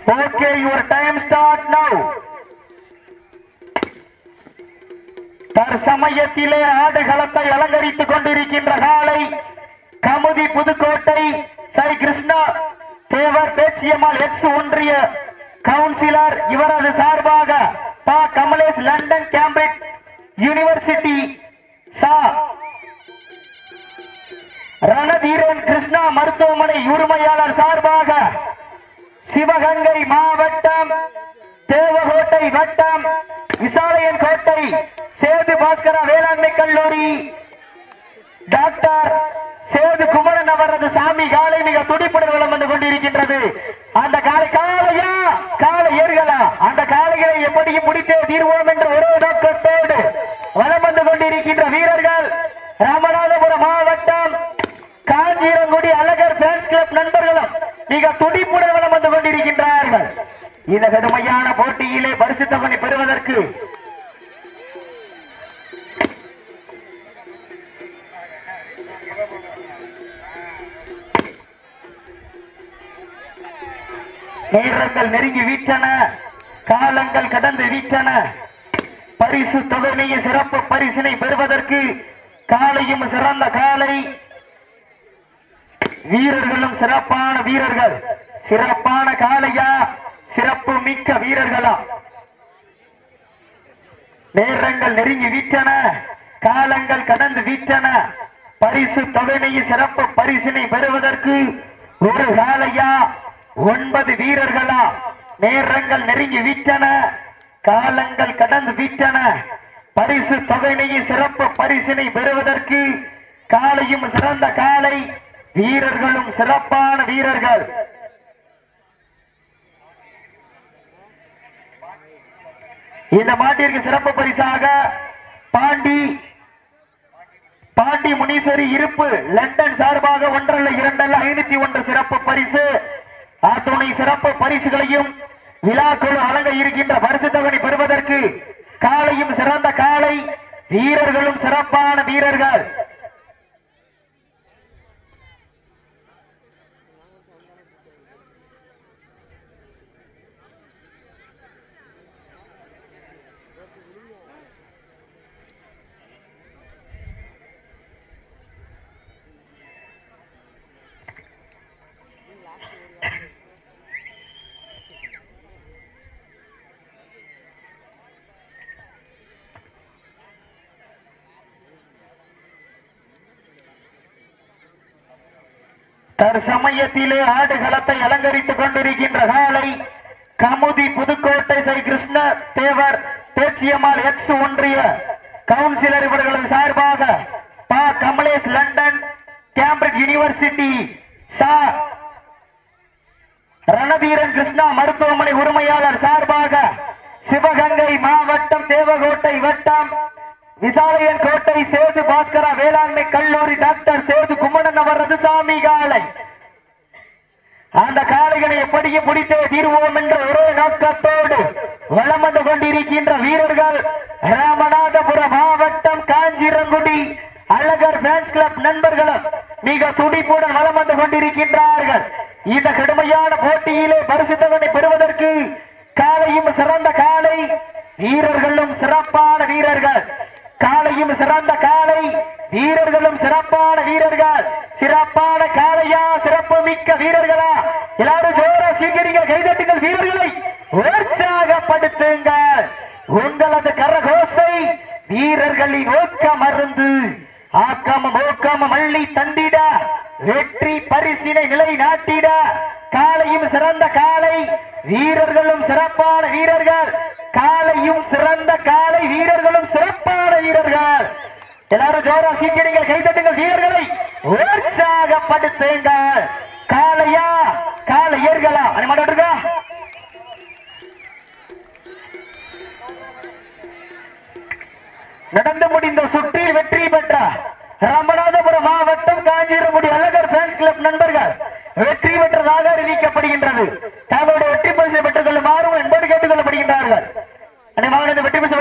Okay, your time start now. தற்சமயத்திலே ஆடுகளத்தை அலங்கரித்துக் கொண்டிருக்கின்ற காலை கமுதி புதுக்கோட்டை சை கிருஷ்ணா தேவர் பேச்சியம்மாள் எக்ஸ் ஒன்றிய கவுன்சிலர் இவரது சார்பாக பா கமலேஷ் லண்டன் கேம்பிரிட்ஜ் யூனிவர்சிட்டி சா ரணதீரன் கிருஷ்ணா மருத்துவமனை உரிமையாளர் சார்பாக சிவகங்கை மாவட்டம் தேவகோட்டை வட்டம் விசாலையன் கோட்டை சேது பாஸ்கரா வேளாண்மை கல்லூரி டாக்டர் சேது குமரன் அவரது சாமி காலை மிக துடிப்புடன் வலம் வந்து கொண்டிருக்கின்றது. அந்த காலை காலையா காலை ஏறுகளா அந்த காலைகளை எப்படியும் முடித்தே தீர்வோம் என்ற ஒரே நோக்கத்தோடு வலம் வந்து கொண்டிருக்கின்ற வீரர்கள் ராமநாதபுரம் மாவட்டம் காஞ்சிரங்குடி அழகர் ஃபேன்ஸ் கிளப் நண்பர்களும் மிக துடிப்புடன் வலம் வந்து கொண்டிருக்கின்றார்கள். இந்த கடுமையான போட்டியிலே பரிசு தொகை பெறுவதற்கு நேரங்கள் நெருங்கி வீட்டன, காலங்கள் கடந்து வீட்டன. பரிசு தொகையை சிறப்பு பரிசினை பெறுவதற்கு காலையும் சிறந்த காலை வீரர்களும் சிறப்பான வீரர்கள். சிறப்பான காலையா சிறப்பு மிக்க வீரர்களா? நேரங்கள் நெருங்கி வீட்டன, காலங்கள் கடந்து வீட்டன. பரிசு தொகையை சிறப்பு பரிசினை பெறுவதற்கு ஒரு காலையா 9 வீரர்களா? நேரங்கள் நெருங்கி விட்டன, காலங்கள் கடந்து விட்டன. பரிசு தொகையை சிறப்பு பரிசினை பெறுவதற்கு காலையும் சிறந்த காலை வீரர்களும் சிறப்பான வீரர்கள். இந்த மாட்டிற்கு சிறப்பு பரிசாக பாண்டி முனீஸ்வரி இருப்பு லண்டன் சார்பாக 1 அல்ல 2 அல்ல 501 சிறப்பு பரிசு. அத்துணை சிறப்பு பரிசுகளையும் விழாக்குழு வழங்க இருக்கின்ற பரிசு தொகை பெறுவதற்கு காலையும் சிறந்த காலை வீரர்களும் சிறப்பான வீரர்கள். தற்சமயத்திலே ஆடுகளத்தை அலங்கரித்துக் கொண்டிருக்கின்ற காலை கமுதி புதுக்கோட்டை சை கிருஷ்ண தேவர் பேச்சியம்மாள் எக்ஸ் ஒன்றிய கவுன்சிலர் இவர்களது சார்பாக பா கமலேஷ் லண்டன் கேம்பிரிட்ஜ் யூனிவர்சிட்டி சா ரணதீரன் கிருஷ்ணா மருத்துவமனை உரிமையாளர் சார்பாக சிவகங்கை மாவட்டம் தேவகோட்டை வட்டம் விசாலையன் கோட்டை சேது பாஸ்கரா வேளாண்மை கல்லூரி டாக்டர் சேது குமரன் அவரது சாமி காலை. அந்த காளைகளை எப்படியும் முடித்தே தீர்வோம் என்ற ஒரே நோக்கத்தோடு வலம் வந்து கொண்டிருக்கின்ற வீரர்கள் ராமநாதபுரம் மாவட்டம் காஞ்சிரங்குடி அழகர் ஃபேன்ஸ் கிளப் நண்பர்களும் மிக துடிப்புடன் வலம் வந்து கொண்டிருக்கின்றார்கள். இந்த கடுமையான போட்டியிலே பரிசு தொகை பெறுவதற்கு காலையும் சிறந்த காலை வீரர்களும் சிறப்பான வீரர்கள். காலையும் சிறந்த காலை வீரர்களும் சிறப்பான வீரர்கள். சிறப்பான காலையா சிறப்பு மிக்க வீரர்களா? எல்லாரும் ஜோரா சீக்கிரங்கள் கைதட்டுங்கள், வீரர்களை உற்சாகப்படுத்துங்கள். உங்களது கரகோசை வீரர்களின் ஊக்கம் மருந்து ஆக்கமும் ஊக்கமும் அள்ளி தந்திட வெற்றி பரிசினை நிலை நாட்டிட காலையும் சிறந்த காலை வீரர்களும் சிறப்பான வீரர்கள். காலையும் சிறந்த காலை வீரர்களும் சிறப்பான வீரர்கள். எல்லாரும் ஜோரா சீக்கிரங்கள் கைதட்டுங்கள், வீரர்களை உற்சாகப்படுத்துங்கள். காலையா காலை ஏர்களா அனுமாட்டா நடந்து முடிந்த சுற்றில் வெற்றி பெற்ற ராமநாதபுரம் மாவட்டம் காஞ்சிரங்குடி அழகர் ஃபேன்ஸ் கிளப் நண்பர்கள் வெற்றி பெற்றதாக அறிவிக்கப்படுகின்றது. தங்களுடைய வெற்றி பரிசை பெற்றுக் கொள்ளுமாறு என்பது கேட்டுக் கொள்ளப்படுகின்றார்கள். வெற்றி பரிசு